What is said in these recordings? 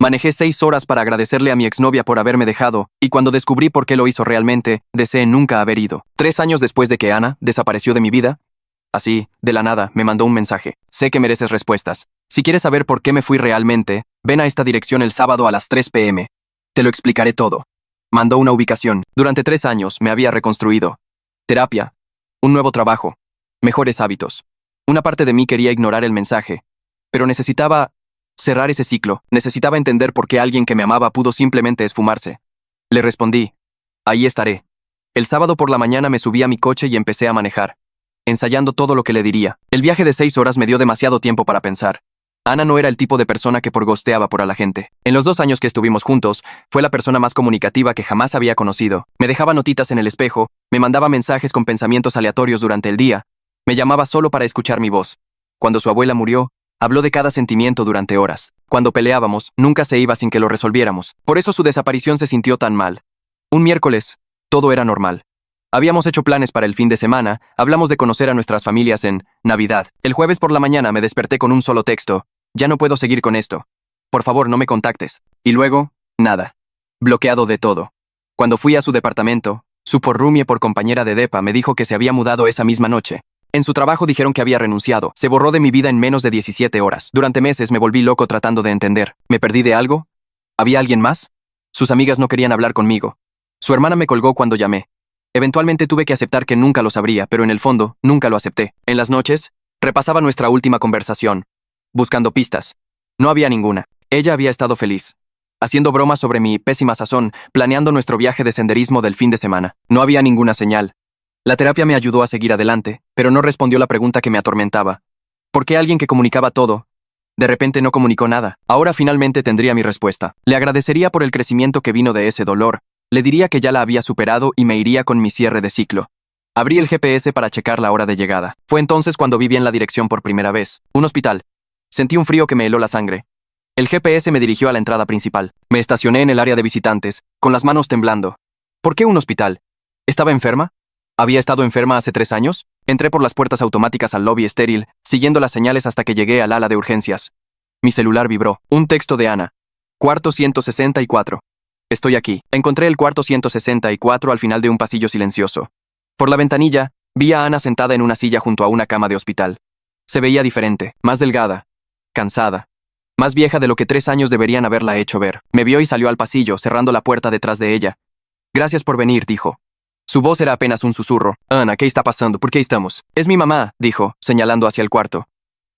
Manejé 6 horas para agradecerle a mi exnovia por haberme dejado, y cuando descubrí por qué lo hizo realmente, deseé nunca haber ido. 3 años después de que Ana desapareció de mi vida, así, de la nada, me mandó un mensaje. Sé que mereces respuestas. Si quieres saber por qué me fui realmente, ven a esta dirección el sábado a las 3 p.m. Te lo explicaré todo. Mandó una ubicación. Durante 3 años me había reconstruido. Terapia. Un nuevo trabajo. Mejores hábitos. Una parte de mí quería ignorar el mensaje, pero necesitaba cerrar ese ciclo. Necesitaba entender por qué alguien que me amaba pudo simplemente esfumarse. Le respondí, ahí estaré. El sábado por la mañana me subí a mi coche y empecé a manejar, ensayando todo lo que le diría. El viaje de 6 horas me dio demasiado tiempo para pensar. Ana no era el tipo de persona que ghosteaba por a la gente. En los 2 años que estuvimos juntos, fue la persona más comunicativa que jamás había conocido. Me dejaba notitas en el espejo, me mandaba mensajes con pensamientos aleatorios durante el día, me llamaba solo para escuchar mi voz. Cuando su abuela murió, habló de cada sentimiento durante horas. Cuando peleábamos, nunca se iba sin que lo resolviéramos. Por eso su desaparición se sintió tan mal. Un miércoles, todo era normal. Habíamos hecho planes para el fin de semana, hablamos de conocer a nuestras familias en Navidad. El jueves por la mañana me desperté con un solo texto. Ya no puedo seguir con esto. Por favor, no me contactes. Y luego, nada. Bloqueado de todo. Cuando fui a su departamento, su porrumie por compañera de depa me dijo que se había mudado esa misma noche. En su trabajo dijeron que había renunciado. Se borró de mi vida en menos de 17 horas. Durante meses me volví loco tratando de entender. ¿Me perdí de algo? ¿Había alguien más? Sus amigas no querían hablar conmigo. Su hermana me colgó cuando llamé. Eventualmente tuve que aceptar que nunca lo sabría, pero en el fondo, nunca lo acepté. En las noches, repasaba nuestra última conversación, buscando pistas. No había ninguna. Ella había estado feliz, haciendo bromas sobre mi pésima sazón, planeando nuestro viaje de senderismo del fin de semana. No había ninguna señal. La terapia me ayudó a seguir adelante, pero no respondió la pregunta que me atormentaba. ¿Por qué alguien que comunicaba todo, de repente no comunicó nada? Ahora finalmente tendría mi respuesta. Le agradecería por el crecimiento que vino de ese dolor. Le diría que ya la había superado y me iría con mi cierre de ciclo. Abrí el GPS para checar la hora de llegada. Fue entonces cuando vi bien la dirección por primera vez. Un hospital. Sentí un frío que me heló la sangre. El GPS me dirigió a la entrada principal. Me estacioné en el área de visitantes, con las manos temblando. ¿Por qué un hospital? ¿Estaba enferma? ¿Había estado enferma hace 3 años? Entré por las puertas automáticas al lobby estéril, siguiendo las señales hasta que llegué al ala de urgencias. Mi celular vibró. Un texto de Ana. Cuarto 164. Estoy aquí. Encontré el cuarto 164 al final de un pasillo silencioso. Por la ventanilla, vi a Ana sentada en una silla junto a una cama de hospital. Se veía diferente, más delgada, cansada, más vieja de lo que 3 años deberían haberla hecho ver. Me vio y salió al pasillo, cerrando la puerta detrás de ella. Gracias por venir, dijo. Su voz era apenas un susurro. Ana, ¿qué está pasando? ¿Por qué estamos? Es mi mamá, dijo, señalando hacia el cuarto.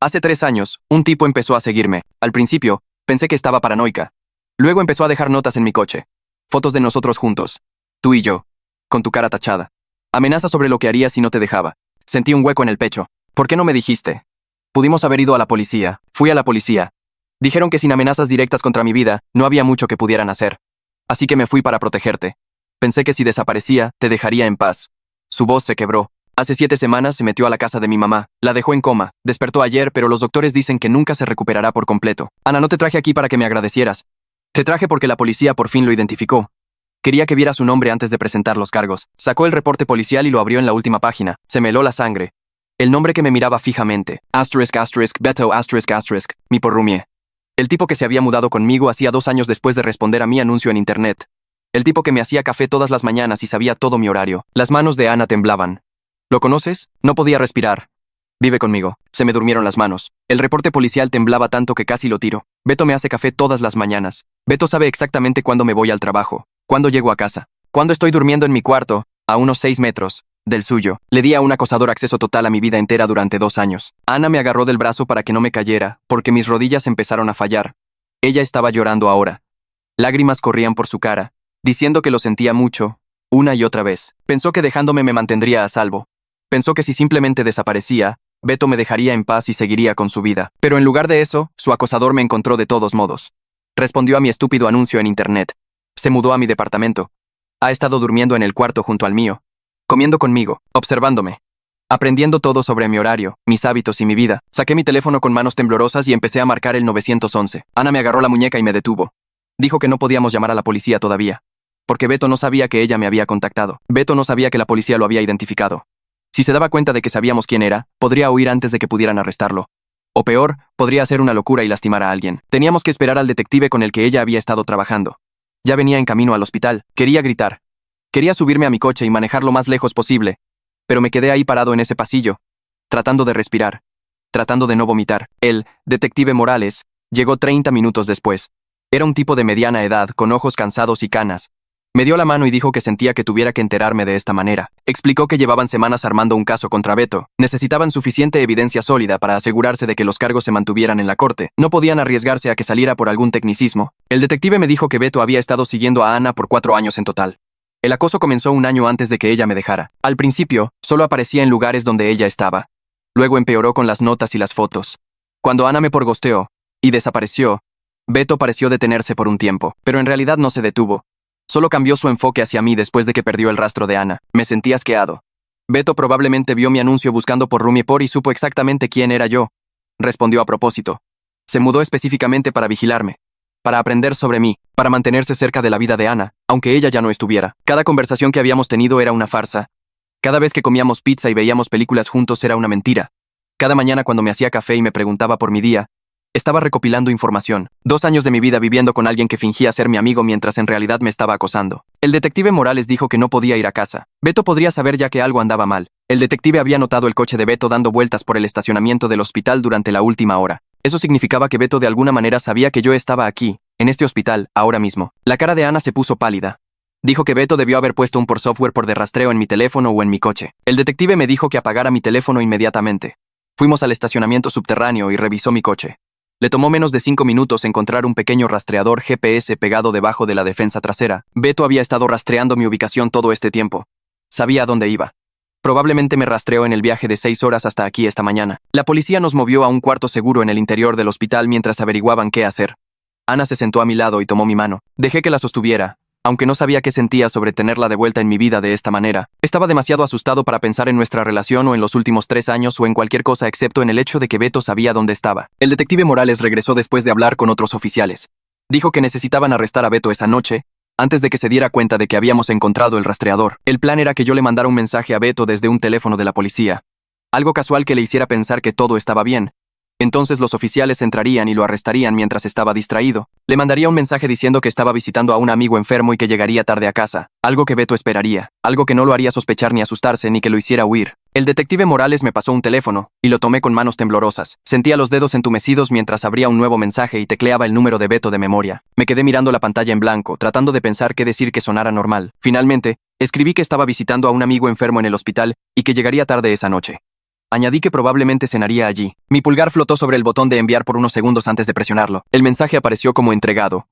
Hace 3 años, un tipo empezó a seguirme. Al principio, pensé que estaba paranoica. Luego empezó a dejar notas en mi coche. Fotos de nosotros juntos. Tú y yo. Con tu cara tachada. Amenaza sobre lo que haría si no te dejaba. Sentí un hueco en el pecho. ¿Por qué no me dijiste? Pudimos haber ido a la policía. Fui a la policía. Dijeron que sin amenazas directas contra mi vida, no había mucho que pudieran hacer. Así que me fui para protegerte. Pensé que si desaparecía, te dejaría en paz. Su voz se quebró. Hace 7 semanas se metió a la casa de mi mamá. La dejó en coma. Despertó ayer, pero los doctores dicen que nunca se recuperará por completo. Ana, no te traje aquí para que me agradecieras. Te traje porque la policía por fin lo identificó. Quería que viera su nombre antes de presentar los cargos. Sacó el reporte policial y lo abrió en la última página. Se me heló la sangre. El nombre que me miraba fijamente. Beto ***, mi porrumie. El tipo que se había mudado conmigo hacía 2 años después de responder a mi anuncio en internet. El tipo que me hacía café todas las mañanas y sabía todo mi horario. Las manos de Ana temblaban. ¿Lo conoces? No podía respirar. Vive conmigo. Se me durmieron las manos. El reporte policial temblaba tanto que casi lo tiro. Beto me hace café todas las mañanas. Beto sabe exactamente cuándo me voy al trabajo, cuándo llego a casa, cuándo estoy durmiendo en mi cuarto, a unos 6 metros del suyo. Le di a un acosador acceso total a mi vida entera durante 2 años. Ana me agarró del brazo para que no me cayera, porque mis rodillas empezaron a fallar. Ella estaba llorando ahora. Lágrimas corrían por su cara, diciendo que lo sentía mucho, una y otra vez. Pensó que dejándome me mantendría a salvo. Pensó que si simplemente desaparecía, Beto me dejaría en paz y seguiría con su vida. Pero en lugar de eso, su acosador me encontró de todos modos. Respondió a mi estúpido anuncio en internet. Se mudó a mi departamento. Ha estado durmiendo en el cuarto junto al mío, comiendo conmigo, observándome, aprendiendo todo sobre mi horario, mis hábitos y mi vida. Saqué mi teléfono con manos temblorosas y empecé a marcar el 911. Ana me agarró la muñeca y me detuvo. Dijo que no podíamos llamar a la policía todavía, porque Beto no sabía que ella me había contactado. Beto no sabía que la policía lo había identificado. Si se daba cuenta de que sabíamos quién era, podría huir antes de que pudieran arrestarlo. O peor, podría hacer una locura y lastimar a alguien. Teníamos que esperar al detective con el que ella había estado trabajando. Ya venía en camino al hospital. Quería gritar. Quería subirme a mi coche y manejar lo más lejos posible. Pero me quedé ahí parado en ese pasillo, tratando de respirar, tratando de no vomitar. El detective Morales llegó 30 minutos después. Era un tipo de mediana edad, con ojos cansados y canas. Me dio la mano y dijo que sentía que tuviera que enterarme de esta manera. Explicó que llevaban semanas armando un caso contra Beto. Necesitaban suficiente evidencia sólida para asegurarse de que los cargos se mantuvieran en la corte. No podían arriesgarse a que saliera por algún tecnicismo. El detective me dijo que Beto había estado siguiendo a Ana por 4 años en total. El acoso comenzó 1 año antes de que ella me dejara. Al principio, solo aparecía en lugares donde ella estaba. Luego empeoró con las notas y las fotos. Cuando Ana me porgosteó y desapareció, Beto pareció detenerse por un tiempo, pero en realidad no se detuvo. Solo cambió su enfoque hacia mí después de que perdió el rastro de Ana. Me sentí asqueado. Beto probablemente vio mi anuncio buscando por Rumipor y supo exactamente quién era yo. Respondió a propósito. Se mudó específicamente para vigilarme, para aprender sobre mí, para mantenerse cerca de la vida de Ana, aunque ella ya no estuviera. Cada conversación que habíamos tenido era una farsa. Cada vez que comíamos pizza y veíamos películas juntos era una mentira. Cada mañana cuando me hacía café y me preguntaba por mi día, estaba recopilando información. 2 años de mi vida viviendo con alguien que fingía ser mi amigo mientras en realidad me estaba acosando. El detective Morales dijo que no podía ir a casa. Beto podría saber ya que algo andaba mal. El detective había notado el coche de Beto dando vueltas por el estacionamiento del hospital durante la última hora. Eso significaba que Beto de alguna manera sabía que yo estaba aquí, en este hospital, ahora mismo. La cara de Ana se puso pálida. Dijo que Beto debió haber puesto un software por de rastreo en mi teléfono o en mi coche. El detective me dijo que apagara mi teléfono inmediatamente. Fuimos al estacionamiento subterráneo y revisó mi coche. Le tomó menos de 5 minutos encontrar un pequeño rastreador GPS pegado debajo de la defensa trasera. Beto había estado rastreando mi ubicación todo este tiempo. Sabía a dónde iba. Probablemente me rastreó en el viaje de 6 horas hasta aquí esta mañana. La policía nos movió a un cuarto seguro en el interior del hospital mientras averiguaban qué hacer. Ana se sentó a mi lado y tomó mi mano. Dejé que la sostuviera, aunque no sabía qué sentía sobre tenerla de vuelta en mi vida de esta manera. Estaba demasiado asustado para pensar en nuestra relación o en los últimos 3 años o en cualquier cosa excepto en el hecho de que Beto sabía dónde estaba. El detective Morales regresó después de hablar con otros oficiales. Dijo que necesitaban arrestar a Beto esa noche, antes de que se diera cuenta de que habíamos encontrado el rastreador. El plan era que yo le mandara un mensaje a Beto desde un teléfono de la policía. Algo casual que le hiciera pensar que todo estaba bien. Entonces los oficiales entrarían y lo arrestarían mientras estaba distraído. Le mandaría un mensaje diciendo que estaba visitando a un amigo enfermo y que llegaría tarde a casa. Algo que Beto esperaría. Algo que no lo haría sospechar ni asustarse ni que lo hiciera huir. El detective Morales me pasó un teléfono, y lo tomé con manos temblorosas. Sentía los dedos entumecidos mientras abría un nuevo mensaje y tecleaba el número de Beto de memoria. Me quedé mirando la pantalla en blanco, tratando de pensar qué decir que sonara normal. Finalmente, escribí que estaba visitando a un amigo enfermo en el hospital y que llegaría tarde esa noche. Añadí que probablemente cenaría allí. Mi pulgar flotó sobre el botón de enviar por unos segundos antes de presionarlo. El mensaje apareció como entregado.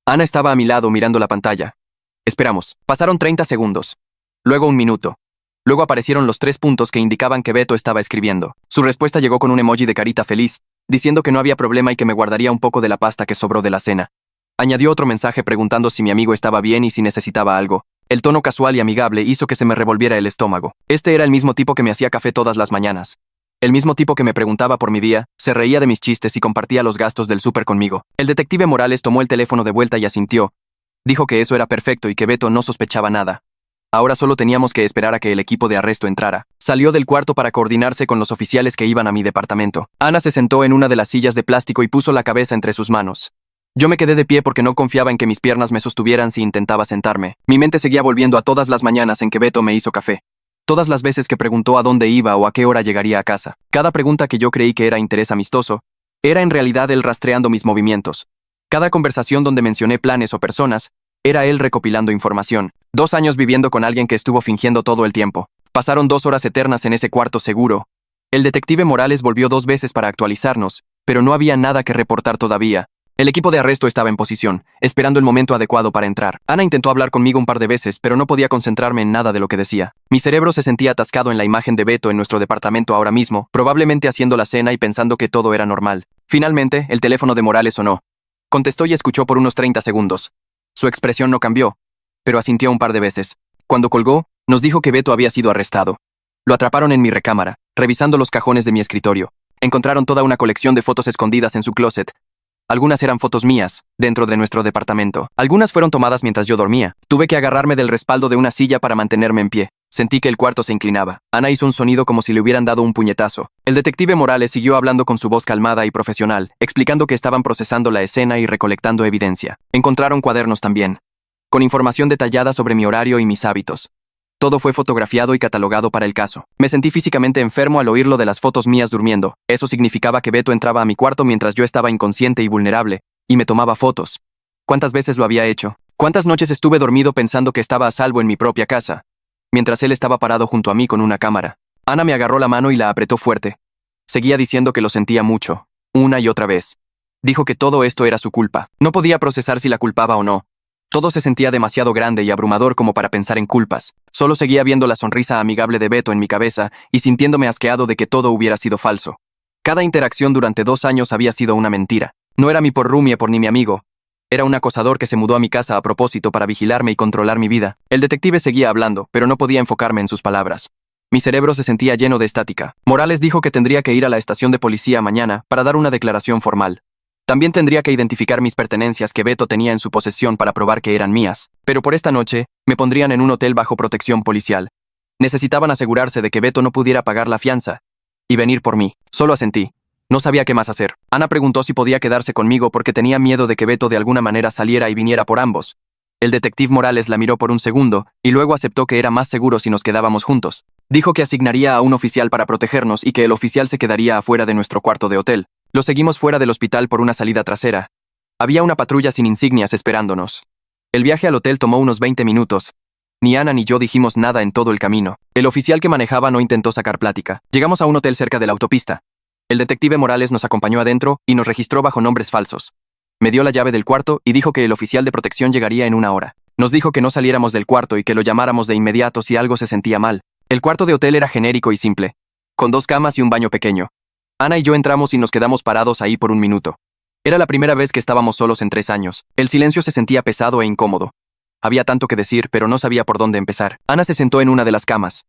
Ana estaba a mi lado mirando la pantalla. Esperamos. Pasaron 30 segundos. Luego 1 minuto. Luego aparecieron los 3 puntos que indicaban que Beto estaba escribiendo. Su respuesta llegó con un emoji de carita feliz, diciendo que no había problema y que me guardaría un poco de la pasta que sobró de la cena. Añadió otro mensaje preguntando si mi amigo estaba bien y si necesitaba algo. El tono casual y amigable hizo que se me revolviera el estómago. Este era el mismo tipo que me hacía café todas las mañanas. El mismo tipo que me preguntaba por mi día, se reía de mis chistes y compartía los gastos del súper conmigo. El detective Morales tomó el teléfono de vuelta y asintió. Dijo que eso era perfecto y que Beto no sospechaba nada. Ahora solo teníamos que esperar a que el equipo de arresto entrara. Salió del cuarto para coordinarse con los oficiales que iban a mi departamento. Ana se sentó en una de las sillas de plástico y puso la cabeza entre sus manos. Yo me quedé de pie porque no confiaba en que mis piernas me sostuvieran si intentaba sentarme. Mi mente seguía volviendo a todas las mañanas en que Beto me hizo café. Todas las veces que preguntó a dónde iba o a qué hora llegaría a casa. Cada pregunta que yo creí que era interés amistoso, era en realidad él rastreando mis movimientos. Cada conversación donde mencioné planes o personas, era él recopilando información. 2 años viviendo con alguien que estuvo fingiendo todo el tiempo. Pasaron 2 horas eternas en ese cuarto seguro. El detective Morales volvió 2 veces para actualizarnos, pero no había nada que reportar todavía. El equipo de arresto estaba en posición, esperando el momento adecuado para entrar. Ana intentó hablar conmigo un par de veces, pero no podía concentrarme en nada de lo que decía. Mi cerebro se sentía atascado en la imagen de Beto en nuestro departamento ahora mismo, probablemente haciendo la cena y pensando que todo era normal. Finalmente, el teléfono de Morales sonó. Contestó y escuchó por unos 30 segundos. Su expresión no cambió, pero asintió un par de veces. Cuando colgó, nos dijo que Beto había sido arrestado. Lo atraparon en mi recámara, revisando los cajones de mi escritorio. Encontraron toda una colección de fotos escondidas en su closet. Algunas eran fotos mías, dentro de nuestro departamento. Algunas fueron tomadas mientras yo dormía. Tuve que agarrarme del respaldo de una silla para mantenerme en pie. Sentí que el cuarto se inclinaba. Ana hizo un sonido como si le hubieran dado un puñetazo. El detective Morales siguió hablando con su voz calmada y profesional, explicando que estaban procesando la escena y recolectando evidencia. Encontraron cuadernos también, con información detallada sobre mi horario y mis hábitos. Todo fue fotografiado y catalogado para el caso. Me sentí físicamente enfermo al oír lo de las fotos mías durmiendo. Eso significaba que Beto entraba a mi cuarto mientras yo estaba inconsciente y vulnerable, y me tomaba fotos. ¿Cuántas veces lo había hecho? ¿Cuántas noches estuve dormido pensando que estaba a salvo en mi propia casa, mientras él estaba parado junto a mí con una cámara? Ana me agarró la mano y la apretó fuerte. Seguía diciendo que lo sentía mucho, una y otra vez. Dijo que todo esto era su culpa. No podía procesar si la culpaba o no. Todo se sentía demasiado grande y abrumador como para pensar en culpas. Solo seguía viendo la sonrisa amigable de Beto en mi cabeza y sintiéndome asqueado de que todo hubiera sido falso. Cada interacción durante 2 años había sido una mentira. No era mi porrumie por ni mi amigo. Era un acosador que se mudó a mi casa a propósito para vigilarme y controlar mi vida. El detective seguía hablando, pero no podía enfocarme en sus palabras. Mi cerebro se sentía lleno de estática. Morales dijo que tendría que ir a la estación de policía mañana para dar una declaración formal. También tendría que identificar mis pertenencias que Beto tenía en su posesión para probar que eran mías. Pero por esta noche, me pondrían en un hotel bajo protección policial. Necesitaban asegurarse de que Beto no pudiera pagar la fianza y venir por mí. Solo asentí. No sabía qué más hacer. Ana preguntó si podía quedarse conmigo porque tenía miedo de que Beto de alguna manera saliera y viniera por ambos. El detective Morales la miró por un segundo y luego aceptó que era más seguro si nos quedábamos juntos. Dijo que asignaría a un oficial para protegernos y que el oficial se quedaría afuera de nuestro cuarto de hotel. Lo seguimos fuera del hospital por una salida trasera. Había una patrulla sin insignias esperándonos. El viaje al hotel tomó unos 20 minutos. Ni Ana ni yo dijimos nada en todo el camino. El oficial que manejaba no intentó sacar plática. Llegamos a un hotel cerca de la autopista. El detective Morales nos acompañó adentro y nos registró bajo nombres falsos. Me dio la llave del cuarto y dijo que el oficial de protección llegaría en 1 hora. Nos dijo que no saliéramos del cuarto y que lo llamáramos de inmediato si algo se sentía mal. El cuarto de hotel era genérico y simple, con 2 camas y un baño pequeño. Ana y yo entramos y nos quedamos parados ahí por un minuto. Era la primera vez que estábamos solos en 3 años. El silencio se sentía pesado e incómodo. Había tanto que decir, pero no sabía por dónde empezar. Ana se sentó en una de las camas.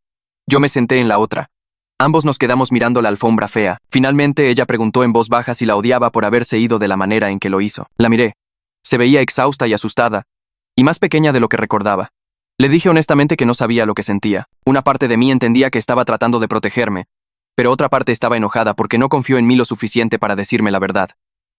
Yo me senté en la otra. Ambos nos quedamos mirando la alfombra fea. Finalmente ella preguntó en voz baja si la odiaba por haberse ido de la manera en que lo hizo. La miré. Se veía exhausta y asustada, y más pequeña de lo que recordaba. Le dije honestamente que no sabía lo que sentía. Una parte de mí entendía que estaba tratando de protegerme, pero otra parte estaba enojada porque no confió en mí lo suficiente para decirme la verdad.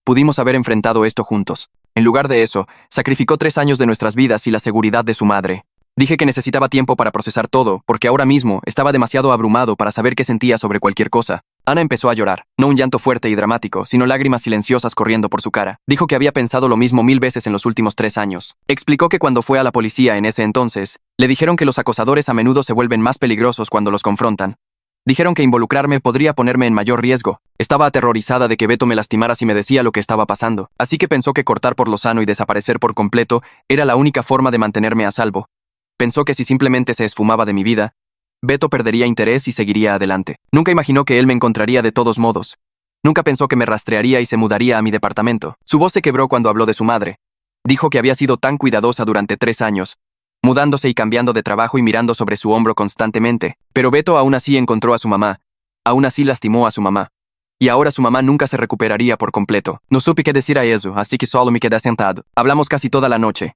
Pudimos haber enfrentado esto juntos. En lugar de eso, sacrificó 3 años de nuestras vidas y la seguridad de su madre. Dije que necesitaba tiempo para procesar todo, porque ahora mismo estaba demasiado abrumado para saber qué sentía sobre cualquier cosa. Ana empezó a llorar, no un llanto fuerte y dramático, sino lágrimas silenciosas corriendo por su cara. Dijo que había pensado lo mismo 1000 veces en los últimos 3 años. Explicó que cuando fue a la policía en ese entonces, le dijeron que los acosadores a menudo se vuelven más peligrosos cuando los confrontan. Dijeron que involucrarme podría ponerme en mayor riesgo. Estaba aterrorizada de que Beto me lastimara si me decía lo que estaba pasando, así que pensó que cortar por lo sano y desaparecer por completo era la única forma de mantenerme a salvo. Pensó que si simplemente se esfumaba de mi vida, Beto perdería interés y seguiría adelante. Nunca imaginó que él me encontraría de todos modos. Nunca pensó que me rastrearía y se mudaría a mi departamento. Su voz se quebró cuando habló de su madre. Dijo que había sido tan cuidadosa durante 3 años, mudándose y cambiando de trabajo y mirando sobre su hombro constantemente. Pero Beto aún así encontró a su mamá. Aún así lastimó a su mamá. Y ahora su mamá nunca se recuperaría por completo. No supe qué decir a eso, así que solo me quedé sentado. Hablamos casi toda la noche.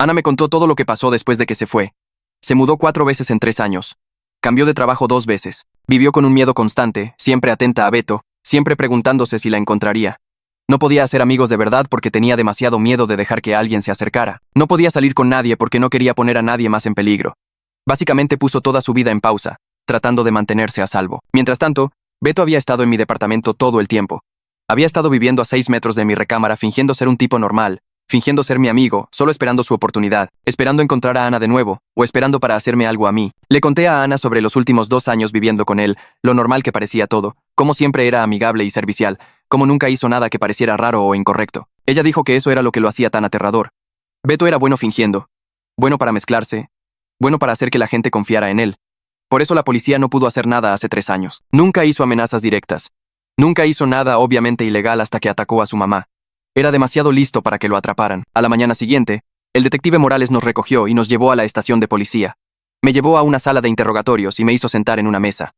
Ana me contó todo lo que pasó después de que se fue. Se mudó 4 veces en 3 años. Cambió de trabajo 2 veces. Vivió con un miedo constante, siempre atenta a Beto, siempre preguntándose si la encontraría. No podía hacer amigos de verdad porque tenía demasiado miedo de dejar que alguien se acercara. No podía salir con nadie porque no quería poner a nadie más en peligro. Básicamente puso toda su vida en pausa, tratando de mantenerse a salvo. Mientras tanto, Beto había estado en mi departamento todo el tiempo. Había estado viviendo a 6 metros de mi recámara fingiendo ser un tipo normal, fingiendo ser mi amigo, solo esperando su oportunidad, esperando encontrar a Ana de nuevo, o esperando para hacerme algo a mí. Le conté a Ana sobre los últimos 2 años viviendo con él, lo normal que parecía todo, cómo siempre era amigable y servicial, cómo nunca hizo nada que pareciera raro o incorrecto. Ella dijo que eso era lo que lo hacía tan aterrador. Beto era bueno fingiendo, bueno para mezclarse, bueno para hacer que la gente confiara en él. Por eso la policía no pudo hacer nada hace 3 años. Nunca hizo amenazas directas. Nunca hizo nada obviamente ilegal hasta que atacó a su mamá. Era demasiado listo para que lo atraparan. A la mañana siguiente, el detective Morales nos recogió y nos llevó a la estación de policía. Me llevó a una sala de interrogatorios y me hizo sentar en una mesa.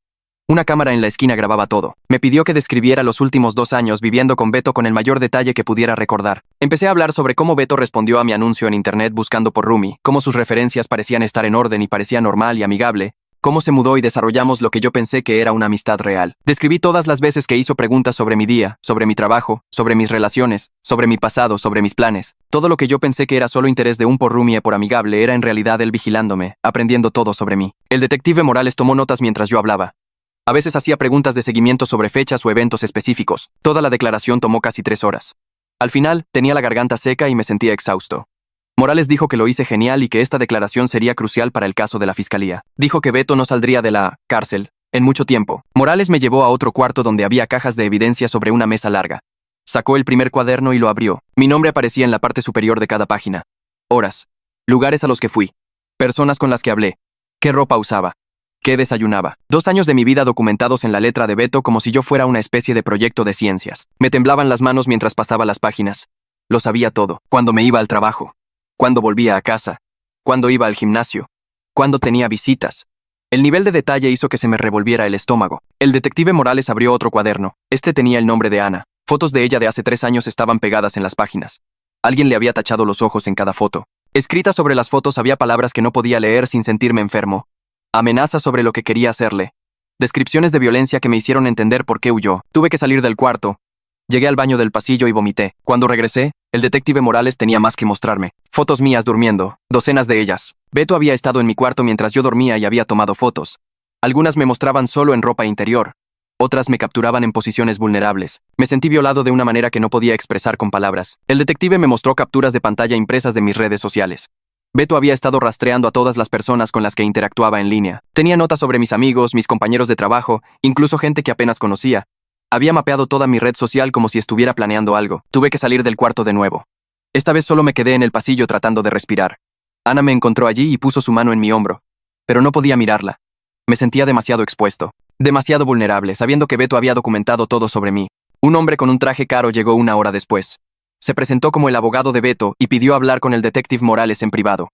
Una cámara en la esquina grababa todo. Me pidió que describiera los últimos 2 años viviendo con Beto con el mayor detalle que pudiera recordar. Empecé a hablar sobre cómo Beto respondió a mi anuncio en internet buscando por Rumi, cómo sus referencias parecían estar en orden y parecía normal y amigable, cómo se mudó y desarrollamos lo que yo pensé que era una amistad real. Describí todas las veces que hizo preguntas sobre mi día, sobre mi trabajo, sobre mis relaciones, sobre mi pasado, sobre mis planes. Todo lo que yo pensé que era solo interés de un porrumie por amigable era en realidad él vigilándome, aprendiendo todo sobre mí. El detective Morales tomó notas mientras yo hablaba. A veces hacía preguntas de seguimiento sobre fechas o eventos específicos. Toda la declaración tomó casi 3 horas. Al final, tenía la garganta seca y me sentía exhausto. Morales dijo que lo hice genial y que esta declaración sería crucial para el caso de la fiscalía. Dijo que Beto no saldría de la cárcel en mucho tiempo. Morales me llevó a otro cuarto donde había cajas de evidencia sobre una mesa larga. Sacó el primer cuaderno y lo abrió. Mi nombre aparecía en la parte superior de cada página. Horas. Lugares a los que fui. Personas con las que hablé. ¿Qué ropa usaba? ¿Qué desayunaba? 2 años de mi vida documentados en la letra de Beto como si yo fuera una especie de proyecto de ciencias. Me temblaban las manos mientras pasaba las páginas. Lo sabía todo. Cuando me iba al trabajo. Cuando volvía a casa. Cuando iba al gimnasio. Cuando tenía visitas. El nivel de detalle hizo que se me revolviera el estómago. El detective Morales abrió otro cuaderno. Este tenía el nombre de Ana. Fotos de ella de hace 3 años estaban pegadas en las páginas. Alguien le había tachado los ojos en cada foto. Escritas sobre las fotos había palabras que no podía leer sin sentirme enfermo. Amenazas sobre lo que quería hacerle. Descripciones de violencia que me hicieron entender por qué huyó. Tuve que salir del cuarto. Llegué al baño del pasillo y vomité. Cuando regresé, el detective Morales tenía más que mostrarme. Fotos mías durmiendo, docenas de ellas. Beto había estado en mi cuarto mientras yo dormía y había tomado fotos. Algunas me mostraban solo en ropa interior. Otras me capturaban en posiciones vulnerables. Me sentí violado de una manera que no podía expresar con palabras. El detective me mostró capturas de pantalla impresas de mis redes sociales. Beto había estado rastreando a todas las personas con las que interactuaba en línea. Tenía notas sobre mis amigos, mis compañeros de trabajo, incluso gente que apenas conocía. Había mapeado toda mi red social como si estuviera planeando algo. Tuve que salir del cuarto de nuevo. Esta vez solo me quedé en el pasillo tratando de respirar. Ana me encontró allí y puso su mano en mi hombro. Pero no podía mirarla. Me sentía demasiado expuesto. Demasiado vulnerable, sabiendo que Beto había documentado todo sobre mí. Un hombre con un traje caro llegó 1 hora después. Se presentó como el abogado de Beto y pidió hablar con el detective Morales en privado.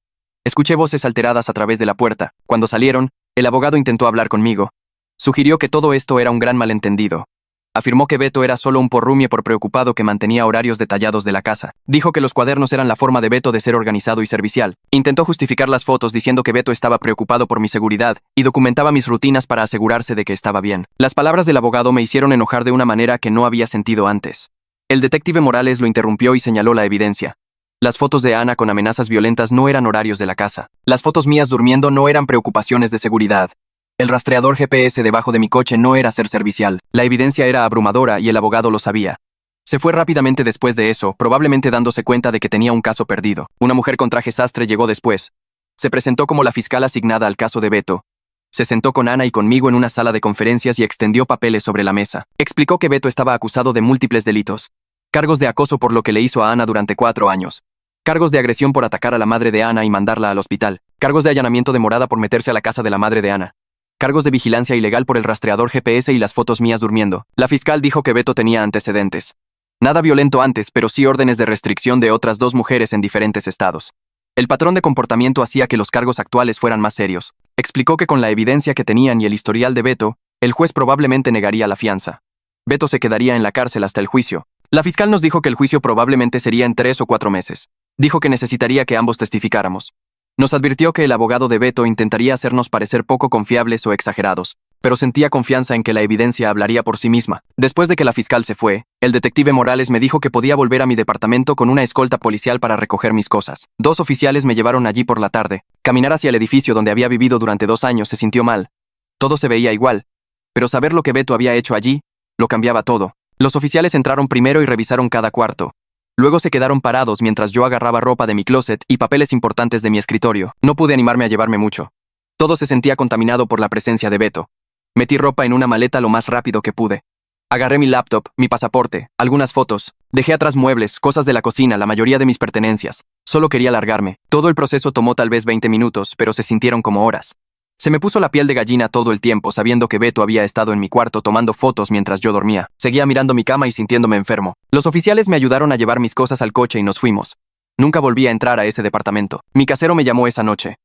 Escuché voces alteradas a través de la puerta. Cuando salieron, el abogado intentó hablar conmigo. Sugirió que todo esto era un gran malentendido. Afirmó que Beto era solo un porrumie por preocupado que mantenía horarios detallados de la casa. Dijo que los cuadernos eran la forma de Beto de ser organizado y servicial. Intentó justificar las fotos diciendo que Beto estaba preocupado por mi seguridad y documentaba mis rutinas para asegurarse de que estaba bien. Las palabras del abogado me hicieron enojar de una manera que no había sentido antes. El detective Morales lo interrumpió y señaló la evidencia. Las fotos de Ana con amenazas violentas no eran horarios de la casa. Las fotos mías durmiendo no eran preocupaciones de seguridad. El rastreador GPS debajo de mi coche no era ser servicial. La evidencia era abrumadora y el abogado lo sabía. Se fue rápidamente después de eso, probablemente dándose cuenta de que tenía un caso perdido. Una mujer con traje sastre llegó después. Se presentó como la fiscal asignada al caso de Beto. Se sentó con Ana y conmigo en una sala de conferencias y extendió papeles sobre la mesa. Explicó que Beto estaba acusado de múltiples delitos. Cargos de acoso por lo que le hizo a Ana durante 4 años. Cargos de agresión por atacar a la madre de Ana y mandarla al hospital. Cargos de allanamiento de morada por meterse a la casa de la madre de Ana. Cargos de vigilancia ilegal por el rastreador GPS y las fotos mías durmiendo. La fiscal dijo que Beto tenía antecedentes. Nada violento antes, pero sí órdenes de restricción de otras 2 mujeres en diferentes estados. El patrón de comportamiento hacía que los cargos actuales fueran más serios. Explicó que con la evidencia que tenían y el historial de Beto, el juez probablemente negaría la fianza. Beto se quedaría en la cárcel hasta el juicio. La fiscal nos dijo que el juicio probablemente sería en 3 o 4 meses. Dijo que necesitaría que ambos testificáramos. Nos advirtió que el abogado de Beto intentaría hacernos parecer poco confiables o exagerados, pero sentía confianza en que la evidencia hablaría por sí misma. Después de que la fiscal se fue, el detective Morales me dijo que podía volver a mi departamento con una escolta policial para recoger mis cosas. 2 oficiales me llevaron allí por la tarde. Caminar hacia el edificio donde había vivido durante 2 años se sintió mal. Todo se veía igual, pero saber lo que Beto había hecho allí, lo cambiaba todo. Los oficiales entraron primero y revisaron cada cuarto. Luego se quedaron parados mientras yo agarraba ropa de mi closet y papeles importantes de mi escritorio. No pude animarme a llevarme mucho. Todo se sentía contaminado por la presencia de Beto. Metí ropa en una maleta lo más rápido que pude. Agarré mi laptop, mi pasaporte, algunas fotos. Dejé atrás muebles, cosas de la cocina, la mayoría de mis pertenencias. Solo quería largarme. Todo el proceso tomó tal vez 20 minutos, pero se sintieron como horas. Se me puso la piel de gallina todo el tiempo, sabiendo que Beto había estado en mi cuarto tomando fotos mientras yo dormía. Seguía mirando mi cama y sintiéndome enfermo. Los oficiales me ayudaron a llevar mis cosas al coche y nos fuimos. Nunca volví a entrar a ese departamento. Mi casero me llamó esa noche.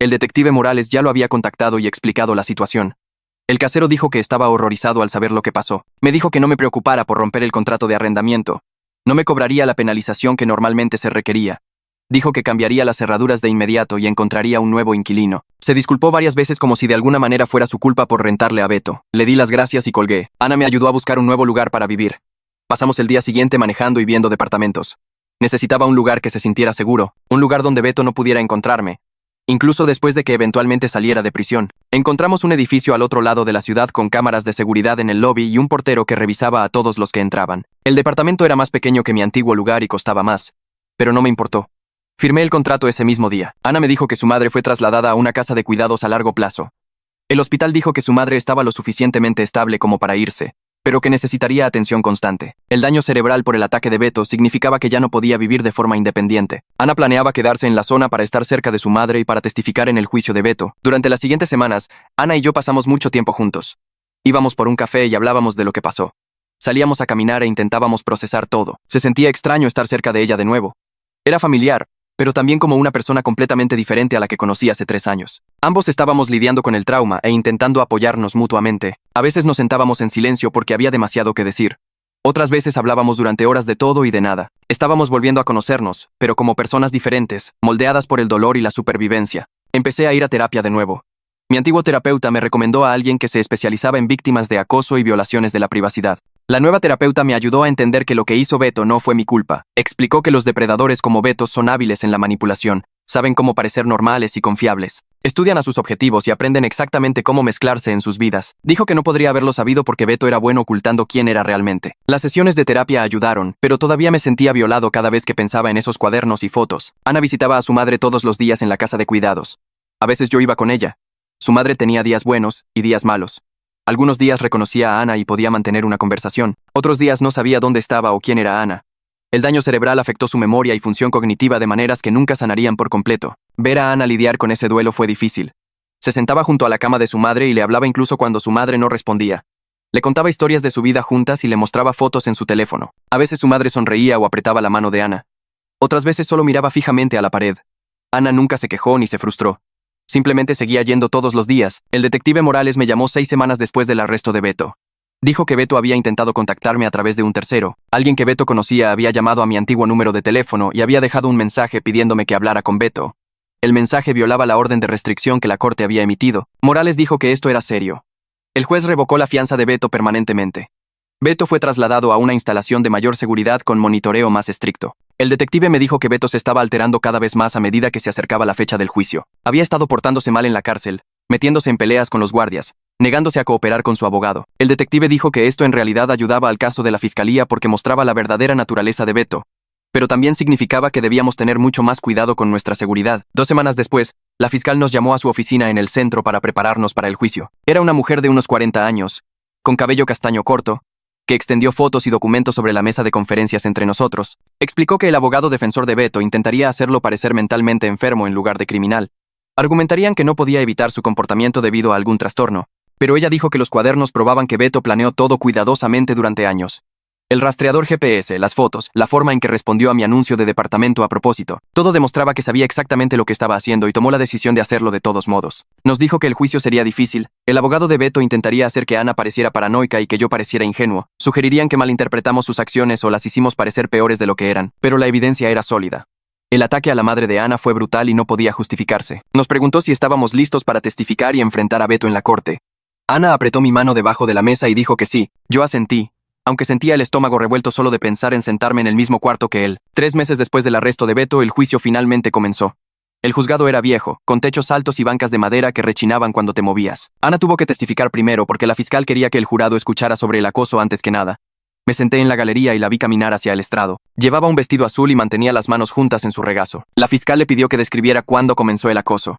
El detective Morales ya lo había contactado y explicado la situación. El casero dijo que estaba horrorizado al saber lo que pasó. Me dijo que no me preocupara por romper el contrato de arrendamiento. No me cobraría la penalización que normalmente se requería. Dijo que cambiaría las cerraduras de inmediato y encontraría un nuevo inquilino. Se disculpó varias veces como si de alguna manera fuera su culpa por rentarle a Beto. Le di las gracias y colgué. Ana me ayudó a buscar un nuevo lugar para vivir. Pasamos el día siguiente manejando y viendo departamentos. Necesitaba un lugar que se sintiera seguro, un lugar donde Beto no pudiera encontrarme, incluso después de que eventualmente saliera de prisión. Encontramos un edificio al otro lado de la ciudad con cámaras de seguridad en el lobby y un portero que revisaba a todos los que entraban. El departamento era más pequeño que mi antiguo lugar y costaba más, pero no me importó. Firmé el contrato ese mismo día. Ana me dijo que su madre fue trasladada a una casa de cuidados a largo plazo. El hospital dijo que su madre estaba lo suficientemente estable como para irse, pero que necesitaría atención constante. El daño cerebral por el ataque de Beto significaba que ya no podía vivir de forma independiente. Ana planeaba quedarse en la zona para estar cerca de su madre y para testificar en el juicio de Beto. Durante las siguientes semanas, Ana y yo pasamos mucho tiempo juntos. Íbamos por un café y hablábamos de lo que pasó. Salíamos a caminar e intentábamos procesar todo. Se sentía extraño estar cerca de ella de nuevo. Era familiar, pero también como una persona completamente diferente a la que conocí hace 3 años. Ambos estábamos lidiando con el trauma e intentando apoyarnos mutuamente. A veces nos sentábamos en silencio porque había demasiado que decir. Otras veces hablábamos durante horas de todo y de nada. Estábamos volviendo a conocernos, pero como personas diferentes, moldeadas por el dolor y la supervivencia. Empecé a ir a terapia de nuevo. Mi antiguo terapeuta me recomendó a alguien que se especializaba en víctimas de acoso y violaciones de la privacidad. La nueva terapeuta me ayudó a entender que lo que hizo Beto no fue mi culpa. Explicó que los depredadores como Beto son hábiles en la manipulación, saben cómo parecer normales y confiables. Estudian a sus objetivos y aprenden exactamente cómo mezclarse en sus vidas. Dijo que no podría haberlo sabido porque Beto era bueno ocultando quién era realmente. Las sesiones de terapia ayudaron, pero todavía me sentía violado cada vez que pensaba en esos cuadernos y fotos. Ana visitaba a su madre todos los días en la casa de cuidados. A veces yo iba con ella. Su madre tenía días buenos y días malos. Algunos días reconocía a Ana y podía mantener una conversación. Otros días no sabía dónde estaba o quién era Ana. El daño cerebral afectó su memoria y función cognitiva de maneras que nunca sanarían por completo. Ver a Ana lidiar con ese duelo fue difícil. Se sentaba junto a la cama de su madre y le hablaba incluso cuando su madre no respondía. Le contaba historias de su vida juntas y le mostraba fotos en su teléfono. A veces su madre sonreía o apretaba la mano de Ana. Otras veces solo miraba fijamente a la pared. Ana nunca se quejó ni se frustró. Simplemente seguía yendo todos los días. El detective Morales me llamó 6 semanas después del arresto de Beto. Dijo que Beto había intentado contactarme a través de un tercero. Alguien que Beto conocía había llamado a mi antiguo número de teléfono y había dejado un mensaje pidiéndome que hablara con Beto. El mensaje violaba la orden de restricción que la corte había emitido. Morales dijo que esto era serio. El juez revocó la fianza de Beto permanentemente. Beto fue trasladado a una instalación de mayor seguridad con monitoreo más estricto. El detective me dijo que Beto se estaba alterando cada vez más a medida que se acercaba la fecha del juicio. Había estado portándose mal en la cárcel, metiéndose en peleas con los guardias, negándose a cooperar con su abogado. El detective dijo que esto en realidad ayudaba al caso de la fiscalía porque mostraba la verdadera naturaleza de Beto, pero también significaba que debíamos tener mucho más cuidado con nuestra seguridad. 2 semanas después, la fiscal nos llamó a su oficina en el centro para prepararnos para el juicio. Era una mujer de unos 40 años, con cabello castaño corto, que extendió fotos y documentos sobre la mesa de conferencias entre nosotros. Explicó que el abogado defensor de Beto intentaría hacerlo parecer mentalmente enfermo en lugar de criminal. Argumentarían que no podía evitar su comportamiento debido a algún trastorno, pero ella dijo que los cuadernos probaban que Beto planeó todo cuidadosamente durante años. El rastreador GPS, las fotos, la forma en que respondió a mi anuncio de departamento a propósito, todo demostraba que sabía exactamente lo que estaba haciendo y tomó la decisión de hacerlo de todos modos. Nos dijo que el juicio sería difícil. El abogado de Beto intentaría hacer que Ana pareciera paranoica y que yo pareciera ingenuo. Sugerirían que malinterpretamos sus acciones o las hicimos parecer peores de lo que eran, pero la evidencia era sólida. El ataque a la madre de Ana fue brutal y no podía justificarse. Nos preguntó si estábamos listos para testificar y enfrentar a Beto en la corte. Ana apretó mi mano debajo de la mesa y dijo que sí. Yo asentí, aunque sentía el estómago revuelto solo de pensar en sentarme en el mismo cuarto que él. 3 meses después del arresto de Beto, el juicio finalmente comenzó. El juzgado era viejo, con techos altos y bancas de madera que rechinaban cuando te movías. Ana tuvo que testificar primero porque la fiscal quería que el jurado escuchara sobre el acoso antes que nada. Me senté en la galería y la vi caminar hacia el estrado. Llevaba un vestido azul y mantenía las manos juntas en su regazo. La fiscal le pidió que describiera cuándo comenzó el acoso.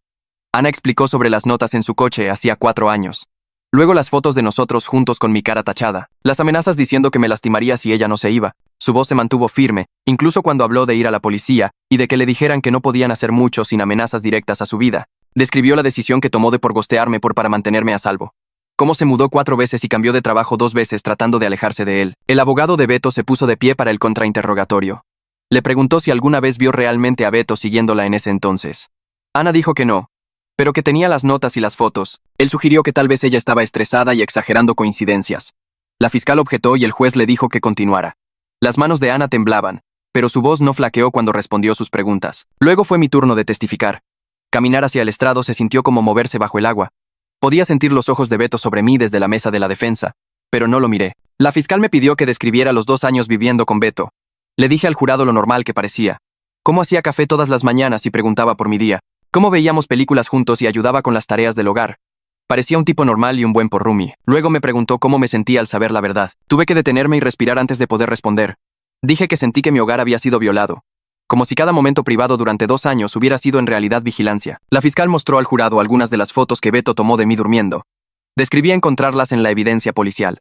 Ana explicó sobre las notas en su coche hacía 4 años. Luego las fotos de nosotros juntos con mi cara tachada. Las amenazas diciendo que me lastimaría si ella no se iba. Su voz se mantuvo firme, incluso cuando habló de ir a la policía y de que le dijeran que no podían hacer mucho sin amenazas directas a su vida. Describió la decisión que tomó de por gostearme para mantenerme a salvo. Cómo se mudó 4 veces y cambió de trabajo 2 veces tratando de alejarse de él. El abogado de Beto se puso de pie para el contrainterrogatorio. Le preguntó si alguna vez vio realmente a Beto siguiéndola en ese entonces. Ana dijo que no, pero que tenía las notas y las fotos. Él sugirió que tal vez ella estaba estresada y exagerando coincidencias. La fiscal objetó y el juez le dijo que continuara. Las manos de Ana temblaban. pero su voz no flaqueó cuando respondió sus preguntas. Luego fue mi turno de testificar. Caminar hacia el estrado se sintió como moverse bajo el agua. Podía sentir los ojos de Beto sobre mí desde la mesa de la defensa, pero no lo miré. La fiscal me pidió que describiera los 2 años viviendo con Beto. Le dije al jurado lo normal que parecía. Cómo hacía café todas las mañanas y preguntaba por mi día. Cómo veíamos películas juntos y ayudaba con las tareas del hogar. Parecía un tipo normal y un buen porrumi. Luego me preguntó cómo me sentía al saber la verdad. Tuve que detenerme y respirar antes de poder responder. Dije que sentí que mi hogar había sido violado. Como si cada momento privado durante 2 años hubiera sido en realidad vigilancia. La fiscal mostró al jurado algunas de las fotos que Beto tomó de mí durmiendo. Describía encontrarlas en la evidencia policial.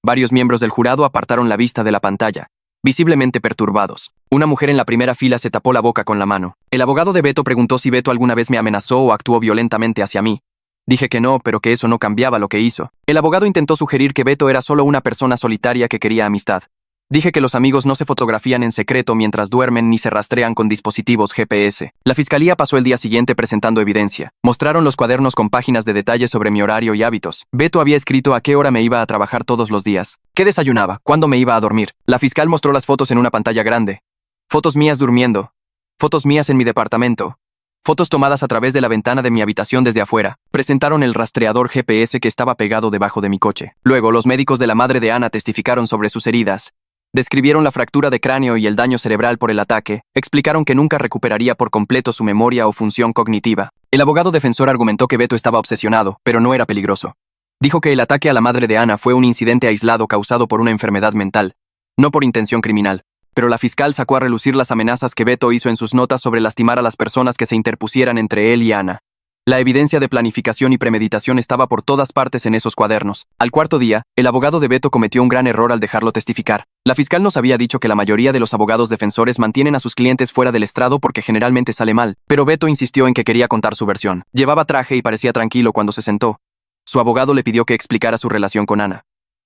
Varios miembros del jurado apartaron la vista de la pantalla, visiblemente perturbados. Una mujer en la primera fila se tapó la boca con la mano. El abogado de Beto preguntó si Beto alguna vez me amenazó o actuó violentamente hacia mí. Dije que no, pero que eso no cambiaba lo que hizo. El abogado intentó sugerir que Beto era solo una persona solitaria que quería amistad. Dije que los amigos no se fotografían en secreto mientras duermen ni se rastrean con dispositivos GPS. La fiscalía pasó el día siguiente presentando evidencia. Mostraron los cuadernos con páginas de detalles sobre mi horario y hábitos. Beto había escrito a qué hora me iba a trabajar todos los días, qué desayunaba, cuándo me iba a dormir. La fiscal mostró las fotos en una pantalla grande. Fotos mías durmiendo. Fotos mías en mi departamento. Fotos tomadas a través de la ventana de mi habitación desde afuera. Presentaron el rastreador GPS que estaba pegado debajo de mi coche. Luego, los médicos de la madre de Ana testificaron sobre sus heridas. Describieron la fractura de cráneo y el daño cerebral por el ataque. Explicaron que nunca recuperaría por completo su memoria o función cognitiva. El abogado defensor argumentó que Beto estaba obsesionado, pero no era peligroso. Dijo que el ataque a la madre de Ana fue un incidente aislado causado por una enfermedad mental, no por intención criminal. Pero la fiscal sacó a relucir las amenazas que Beto hizo en sus notas sobre lastimar a las personas que se interpusieran entre él y Ana. La evidencia de planificación y premeditación estaba por todas partes en esos cuadernos. Al cuarto día, el abogado de Beto cometió un gran error al dejarlo testificar. La fiscal nos había dicho que la mayoría de los abogados defensores mantienen a sus clientes fuera del estrado porque generalmente sale mal, pero Beto insistió en que quería contar su versión. Llevaba traje y parecía tranquilo cuando se sentó. Su abogado le pidió que explicara su relación con Ana.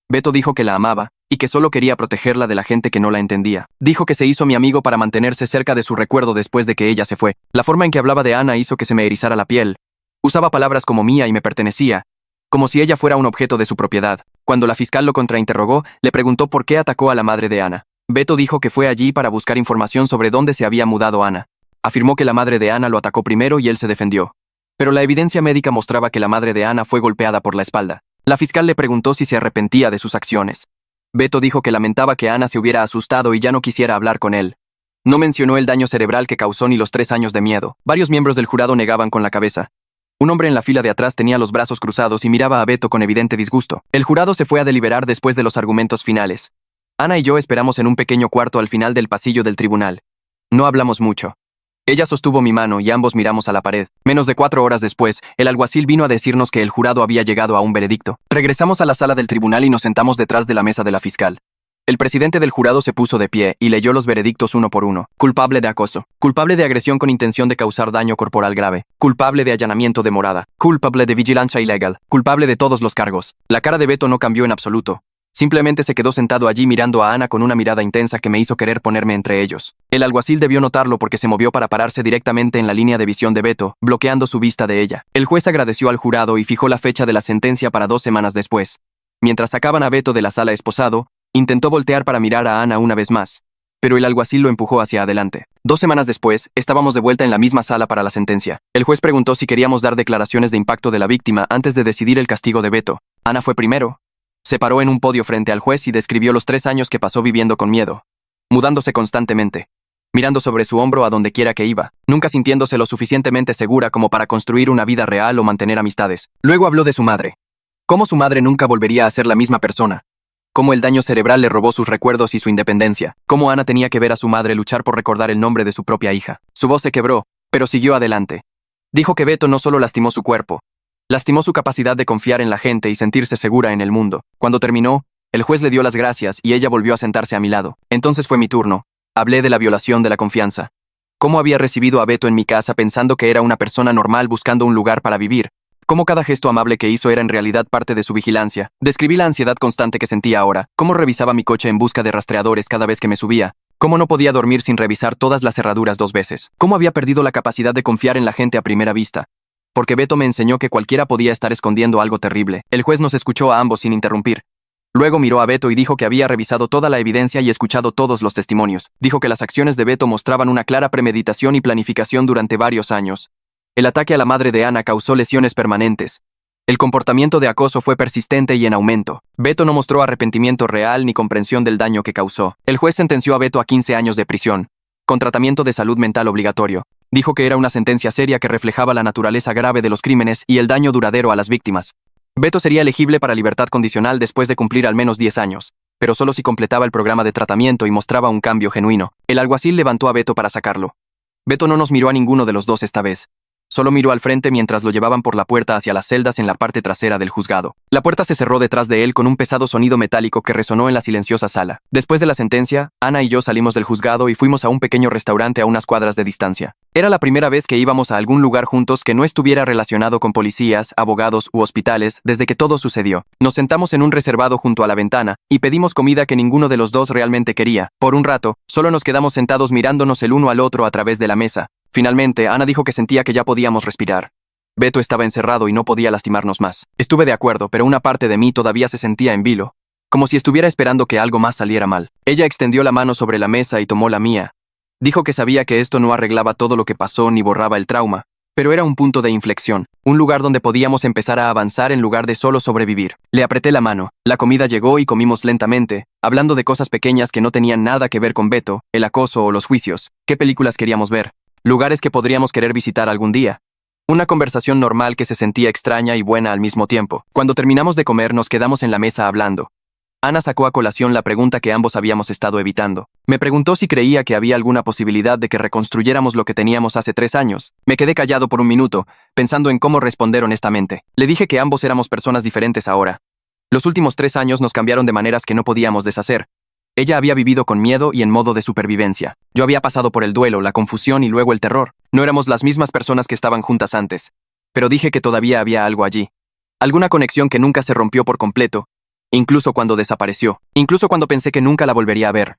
Beto dijo que la amaba y que solo quería protegerla de la gente que no la entendía. Dijo que se hizo mi amigo para mantenerse cerca de su recuerdo después de que ella se fue. La forma en que hablaba de Ana hizo que se me erizara la piel. Usaba palabras como mía y me pertenecía, como si ella fuera un objeto de su propiedad. Cuando la fiscal lo contrainterrogó, le preguntó por qué atacó a la madre de Ana. Beto dijo que fue allí para buscar información sobre dónde se había mudado Ana. Afirmó que la madre de Ana lo atacó primero y él se defendió. Pero la evidencia médica mostraba que la madre de Ana fue golpeada por la espalda. La fiscal le preguntó si se arrepentía de sus acciones. Beto dijo que lamentaba que Ana se hubiera asustado y ya no quisiera hablar con él. No mencionó el daño cerebral que causó ni los 3 años de miedo. Varios miembros del jurado negaban con la cabeza. Un hombre en la fila de atrás tenía los brazos cruzados y miraba a Beto con evidente disgusto. El jurado se fue a deliberar después de los argumentos finales. Ana y yo esperamos en un pequeño cuarto al final del pasillo del tribunal. No hablamos mucho. Ella sostuvo mi mano y ambos miramos a la pared. Menos de 4 horas después, el alguacil vino a decirnos que el jurado había llegado a un veredicto. Regresamos a la sala del tribunal y nos sentamos detrás de la mesa de la fiscal. El presidente del jurado se puso de pie y leyó los veredictos uno por uno. Culpable de acoso. Culpable de agresión con intención de causar daño corporal grave. Culpable de allanamiento de morada. Culpable de vigilancia ilegal. Culpable de todos los cargos. La cara de Beto no cambió en absoluto. Simplemente se quedó sentado allí mirando a Ana con una mirada intensa que me hizo querer ponerme entre ellos. El alguacil debió notarlo porque se movió para pararse directamente en la línea de visión de Beto, bloqueando su vista de ella. El juez agradeció al jurado y fijó la fecha de la sentencia para 2 semanas después. Mientras sacaban a Beto de la sala esposado, intentó voltear para mirar a Ana una vez más, pero el alguacil lo empujó hacia adelante. 2 semanas después, estábamos de vuelta en la misma sala para la sentencia. El juez preguntó si queríamos dar declaraciones de impacto de la víctima antes de decidir el castigo de Beto. Ana fue primero. Se paró en un podio frente al juez y describió los 3 años que pasó viviendo con miedo, mudándose constantemente, mirando sobre su hombro a donde quiera que iba, nunca sintiéndose lo suficientemente segura como para construir una vida real o mantener amistades. Luego habló de su madre. Cómo su madre nunca volvería a ser la misma persona. Cómo el daño cerebral le robó sus recuerdos y su independencia. Cómo Ana tenía que ver a su madre luchar por recordar el nombre de su propia hija. Su voz se quebró, pero siguió adelante. Dijo que Beto no solo lastimó su cuerpo, lastimó su capacidad de confiar en la gente y sentirse segura en el mundo. Cuando terminó, el juez le dio las gracias y ella volvió a sentarse a mi lado. Entonces fue mi turno. Hablé de la violación de la confianza. Cómo había recibido a Beto en mi casa pensando que era una persona normal buscando un lugar para vivir. Cómo cada gesto amable que hizo era en realidad parte de su vigilancia. Describí la ansiedad constante que sentía ahora. Cómo revisaba mi coche en busca de rastreadores cada vez que me subía. Cómo no podía dormir sin revisar todas las cerraduras 2 veces. Cómo había perdido la capacidad de confiar en la gente a primera vista. Porque Beto me enseñó que cualquiera podía estar escondiendo algo terrible. El juez nos escuchó a ambos sin interrumpir. Luego miró a Beto y dijo que había revisado toda la evidencia y escuchado todos los testimonios. Dijo que las acciones de Beto mostraban una clara premeditación y planificación durante varios años. El ataque a la madre de Ana causó lesiones permanentes. El comportamiento de acoso fue persistente y en aumento. Beto no mostró arrepentimiento real ni comprensión del daño que causó. El juez sentenció a Beto a 15 años de prisión, con tratamiento de salud mental obligatorio. Dijo que era una sentencia seria que reflejaba la naturaleza grave de los crímenes y el daño duradero a las víctimas. Beto sería elegible para libertad condicional después de cumplir al menos 10 años, pero solo si completaba el programa de tratamiento y mostraba un cambio genuino. El alguacil levantó a Beto para sacarlo. Beto no nos miró a ninguno de los dos esta vez. Solo miró al frente mientras lo llevaban por la puerta hacia las celdas en la parte trasera del juzgado. La puerta se cerró detrás de él con un pesado sonido metálico que resonó en la silenciosa sala. Después de la sentencia, Ana y yo salimos del juzgado y fuimos a un pequeño restaurante a unas cuadras de distancia. Era la primera vez que íbamos a algún lugar juntos que no estuviera relacionado con policías, abogados u hospitales desde que todo sucedió. Nos sentamos en un reservado junto a la ventana y pedimos comida que ninguno de los dos realmente quería. Por un rato, solo nos quedamos sentados mirándonos el uno al otro a través de la mesa. Finalmente, Ana dijo que sentía que ya podíamos respirar. Beto estaba encerrado y no podía lastimarnos más. Estuve de acuerdo, pero una parte de mí todavía se sentía en vilo, como si estuviera esperando que algo más saliera mal. Ella extendió la mano sobre la mesa y tomó la mía. Dijo que sabía que esto no arreglaba todo lo que pasó ni borraba el trauma, pero era un punto de inflexión, un lugar donde podíamos empezar a avanzar en lugar de solo sobrevivir. Le apreté la mano, la comida llegó y comimos lentamente, hablando de cosas pequeñas que no tenían nada que ver con Beto, el acoso o los juicios, qué películas queríamos ver, lugares que podríamos querer visitar algún día. Una conversación normal que se sentía extraña y buena al mismo tiempo. Cuando terminamos de comer nos quedamos en la mesa hablando. Ana sacó a colación la pregunta que ambos habíamos estado evitando. Me preguntó si creía que había alguna posibilidad de que reconstruyéramos lo que teníamos hace 3 años. Me quedé callado por un minuto, pensando en cómo responder honestamente. Le dije que ambos éramos personas diferentes ahora. Los últimos 3 años nos cambiaron de maneras que no podíamos deshacer. Ella había vivido con miedo y en modo de supervivencia. Yo había pasado por el duelo, la confusión y luego el terror. No éramos las mismas personas que estaban juntas antes. Pero dije que todavía había algo allí. Alguna conexión que nunca se rompió por completo. Incluso cuando desapareció. Incluso cuando pensé que nunca la volvería a ver.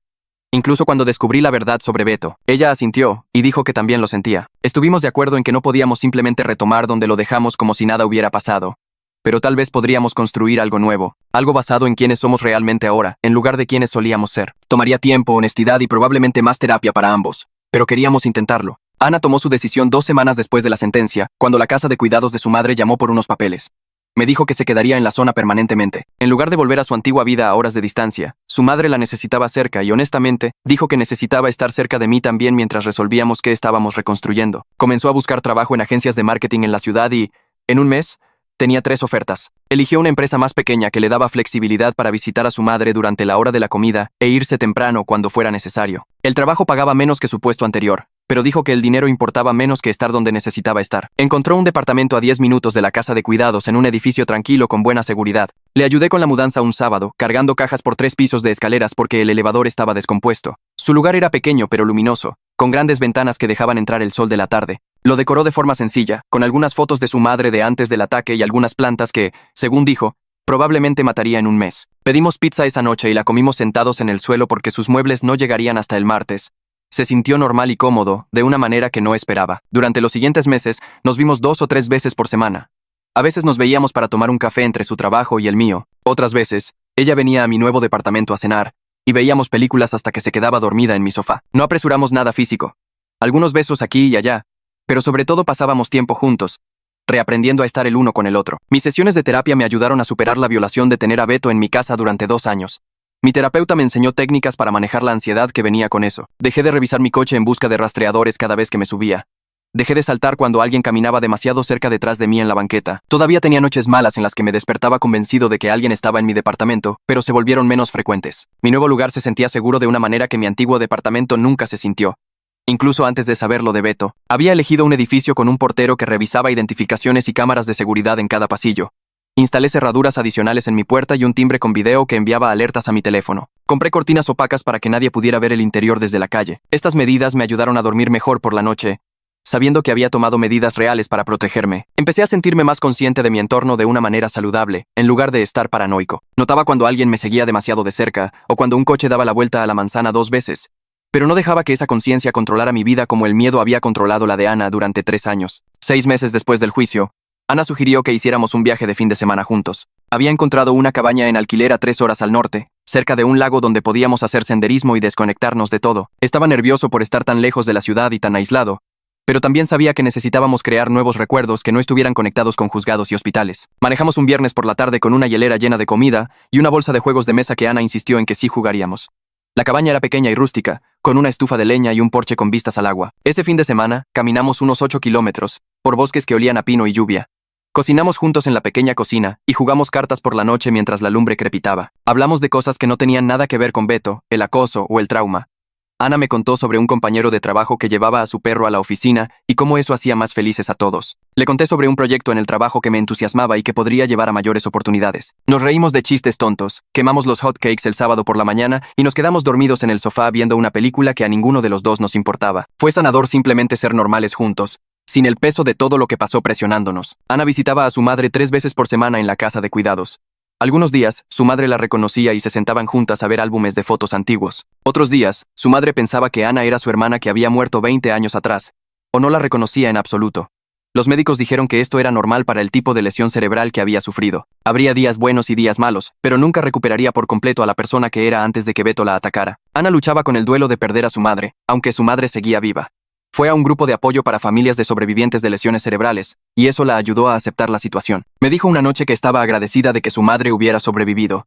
Incluso cuando descubrí la verdad sobre Beto. Ella asintió y dijo que también lo sentía. Estuvimos de acuerdo en que no podíamos simplemente retomar donde lo dejamos como si nada hubiera pasado. Pero tal vez podríamos construir algo nuevo, algo basado en quienes somos realmente ahora, en lugar de quienes solíamos ser. Tomaría tiempo, honestidad y probablemente más terapia para ambos. Pero queríamos intentarlo. Ana tomó su decisión 2 semanas después de la sentencia, cuando la casa de cuidados de su madre llamó por unos papeles. Me dijo que se quedaría en la zona permanentemente. En lugar de volver a su antigua vida a horas de distancia, su madre la necesitaba cerca y honestamente, dijo que necesitaba estar cerca de mí también mientras resolvíamos qué estábamos reconstruyendo. Comenzó a buscar trabajo en agencias de marketing en la ciudad y, en un mes, tenía 3 ofertas. Eligió una empresa más pequeña que le daba flexibilidad para visitar a su madre durante la hora de la comida e irse temprano cuando fuera necesario. El trabajo pagaba menos que su puesto anterior, pero dijo que el dinero importaba menos que estar donde necesitaba estar. Encontró un departamento a 10 minutos de la casa de cuidados en un edificio tranquilo con buena seguridad. Le ayudé con la mudanza un sábado, cargando cajas por 3 pisos de escaleras porque el elevador estaba descompuesto. Su lugar era pequeño pero luminoso, con grandes ventanas que dejaban entrar el sol de la tarde. Lo decoró de forma sencilla, con algunas fotos de su madre de antes del ataque y algunas plantas que, según dijo, probablemente mataría en un mes. Pedimos pizza esa noche y la comimos sentados en el suelo porque sus muebles no llegarían hasta el martes. Se sintió normal y cómodo, de una manera que no esperaba. Durante los siguientes meses, nos vimos 2 o 3 veces por semana. A veces nos veíamos para tomar un café entre su trabajo y el mío. Otras veces, ella venía a mi nuevo departamento a cenar, y veíamos películas hasta que se quedaba dormida en mi sofá. No apresuramos nada físico. Algunos besos aquí y allá, pero sobre todo pasábamos tiempo juntos, reaprendiendo a estar el uno con el otro. Mis sesiones de terapia me ayudaron a superar la violación de tener a Beto en mi casa durante 2 años. Mi terapeuta me enseñó técnicas para manejar la ansiedad que venía con eso. Dejé de revisar mi coche en busca de rastreadores cada vez que me subía. Dejé de saltar cuando alguien caminaba demasiado cerca detrás de mí en la banqueta. Todavía tenía noches malas en las que me despertaba convencido de que alguien estaba en mi departamento, pero se volvieron menos frecuentes. Mi nuevo lugar se sentía seguro de una manera que mi antiguo departamento nunca se sintió. Incluso antes de saber lo de Beto, había elegido un edificio con un portero que revisaba identificaciones y cámaras de seguridad en cada pasillo. Instalé cerraduras adicionales en mi puerta y un timbre con video que enviaba alertas a mi teléfono. Compré cortinas opacas para que nadie pudiera ver el interior desde la calle. Estas medidas me ayudaron a dormir mejor por la noche, sabiendo que había tomado medidas reales para protegerme. Empecé a sentirme más consciente de mi entorno de una manera saludable, en lugar de estar paranoico. Notaba cuando alguien me seguía demasiado de cerca, o cuando un coche daba la vuelta a la manzana 2 veces. Pero no dejaba que esa conciencia controlara mi vida como el miedo había controlado la de Ana durante 3 años. 6 meses después del juicio, Ana sugirió que hiciéramos un viaje de fin de semana juntos. Había encontrado una cabaña en alquiler a 3 horas al norte, cerca de un lago donde podíamos hacer senderismo y desconectarnos de todo. Estaba nervioso por estar tan lejos de la ciudad y tan aislado, pero también sabía que necesitábamos crear nuevos recuerdos que no estuvieran conectados con juzgados y hospitales. Manejamos un viernes por la tarde con una hielera llena de comida y una bolsa de juegos de mesa que Ana insistió en que sí jugaríamos. La cabaña era pequeña y rústica, con una estufa de leña y un porche con vistas al agua. Ese fin de semana, caminamos unos 8 kilómetros, por bosques que olían a pino y lluvia. Cocinamos juntos en la pequeña cocina y jugamos cartas por la noche mientras la lumbre crepitaba. Hablamos de cosas que no tenían nada que ver con Beto, el acoso o el trauma. Ana me contó sobre un compañero de trabajo que llevaba a su perro a la oficina y cómo eso hacía más felices a todos. Le conté sobre un proyecto en el trabajo que me entusiasmaba y que podría llevar a mayores oportunidades. Nos reímos de chistes tontos, quemamos los hotcakes el sábado por la mañana y nos quedamos dormidos en el sofá viendo una película que a ninguno de los dos nos importaba. Fue sanador simplemente ser normales juntos, sin el peso de todo lo que pasó presionándonos. Ana visitaba a su madre 3 veces por semana en la casa de cuidados. Algunos días, su madre la reconocía y se sentaban juntas a ver álbumes de fotos antiguos. Otros días, su madre pensaba que Ana era su hermana que había muerto 20 años atrás, o no la reconocía en absoluto. Los médicos dijeron que esto era normal para el tipo de lesión cerebral que había sufrido. Habría días buenos y días malos, pero nunca recuperaría por completo a la persona que era antes de que Beto la atacara. Ana luchaba con el duelo de perder a su madre, aunque su madre seguía viva. Fue a un grupo de apoyo para familias de sobrevivientes de lesiones cerebrales, y eso la ayudó a aceptar la situación. Me dijo una noche que estaba agradecida de que su madre hubiera sobrevivido.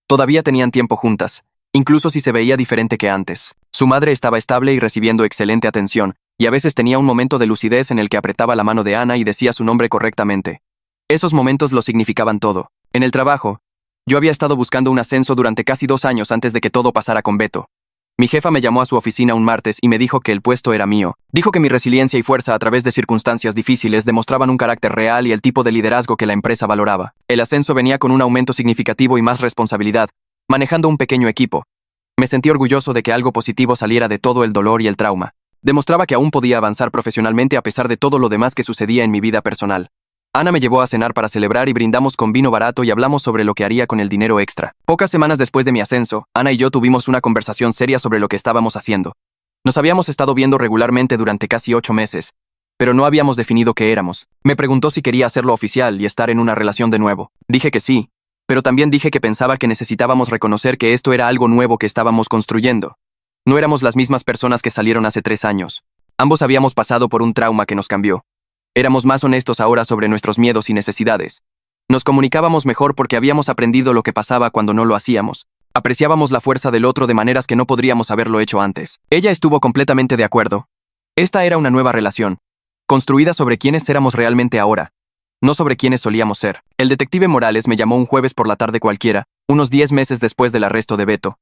Todavía tenían tiempo juntas, incluso si se veía diferente que antes. Su madre estaba estable y recibiendo excelente atención, y a veces tenía un momento de lucidez en el que apretaba la mano de Ana y decía su nombre correctamente. Esos momentos lo significaban todo. En el trabajo, yo había estado buscando un ascenso durante casi 2 años antes de que todo pasara con Beto. Mi jefa me llamó a su oficina un martes y me dijo que el puesto era mío. Dijo que mi resiliencia y fuerza a través de circunstancias difíciles demostraban un carácter real y el tipo de liderazgo que la empresa valoraba. El ascenso venía con un aumento significativo y más responsabilidad, manejando un pequeño equipo. Me sentí orgulloso de que algo positivo saliera de todo el dolor y el trauma. Demostraba que aún podía avanzar profesionalmente a pesar de todo lo demás que sucedía en mi vida personal. Ana me llevó a cenar para celebrar y brindamos con vino barato y hablamos sobre lo que haría con el dinero extra. Pocas semanas después de mi ascenso, Ana y yo tuvimos una conversación seria sobre lo que estábamos haciendo. Nos habíamos estado viendo regularmente durante casi 8 meses, pero no habíamos definido qué éramos. Me preguntó si quería hacerlo oficial y estar en una relación de nuevo. Dije que sí, pero también dije que pensaba que necesitábamos reconocer que esto era algo nuevo que estábamos construyendo. No éramos las mismas personas que salieron hace 3 años. Ambos habíamos pasado por un trauma que nos cambió. Éramos más honestos ahora sobre nuestros miedos y necesidades. Nos comunicábamos mejor porque habíamos aprendido lo que pasaba cuando no lo hacíamos. Apreciábamos la fuerza del otro de maneras que no podríamos haberlo hecho antes. Ella estuvo completamente de acuerdo. Esta era una nueva relación, construida sobre quiénes éramos realmente ahora, no sobre quiénes solíamos ser. El detective Morales me llamó un jueves por la tarde cualquiera, unos 10 meses después del arresto de Beto.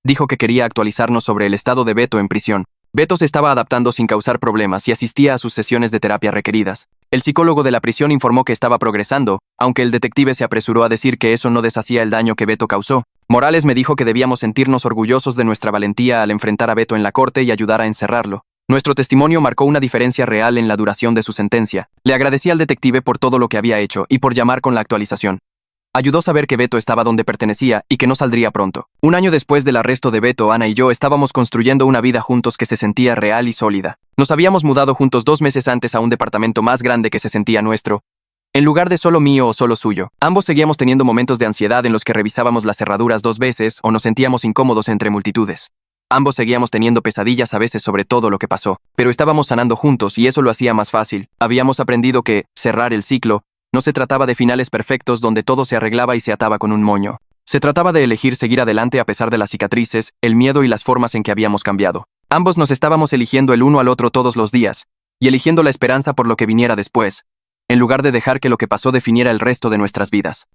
Dijo que quería actualizarnos sobre el estado de Beto en prisión. Beto se estaba adaptando sin causar problemas y asistía a sus sesiones de terapia requeridas. El psicólogo de la prisión informó que estaba progresando, aunque el detective se apresuró a decir que eso no deshacía el daño que Beto causó. Morales me dijo que debíamos sentirnos orgullosos de nuestra valentía al enfrentar a Beto en la corte y ayudar a encerrarlo. Nuestro testimonio marcó una diferencia real en la duración de su sentencia. Le agradecí al detective por todo lo que había hecho y por llamar con la actualización. Ayudó a saber que Beto estaba donde pertenecía y que no saldría pronto. Un año después del arresto de Beto, Ana y yo estábamos construyendo una vida juntos que se sentía real y sólida. Nos habíamos mudado juntos 2 meses antes a un departamento más grande que se sentía nuestro, en lugar de solo mío o solo suyo. Ambos seguíamos teniendo momentos de ansiedad en los que revisábamos las cerraduras 2 veces o nos sentíamos incómodos entre multitudes. Ambos seguíamos teniendo pesadillas a veces sobre todo lo que pasó, pero estábamos sanando juntos y eso lo hacía más fácil. Habíamos aprendido que cerrar el ciclo no se trataba de finales perfectos donde todo se arreglaba y se ataba con un moño. Se trataba de elegir seguir adelante a pesar de las cicatrices, el miedo y las formas en que habíamos cambiado. Ambos nos estábamos eligiendo el uno al otro todos los días, y eligiendo la esperanza por lo que viniera después, en lugar de dejar que lo que pasó definiera el resto de nuestras vidas.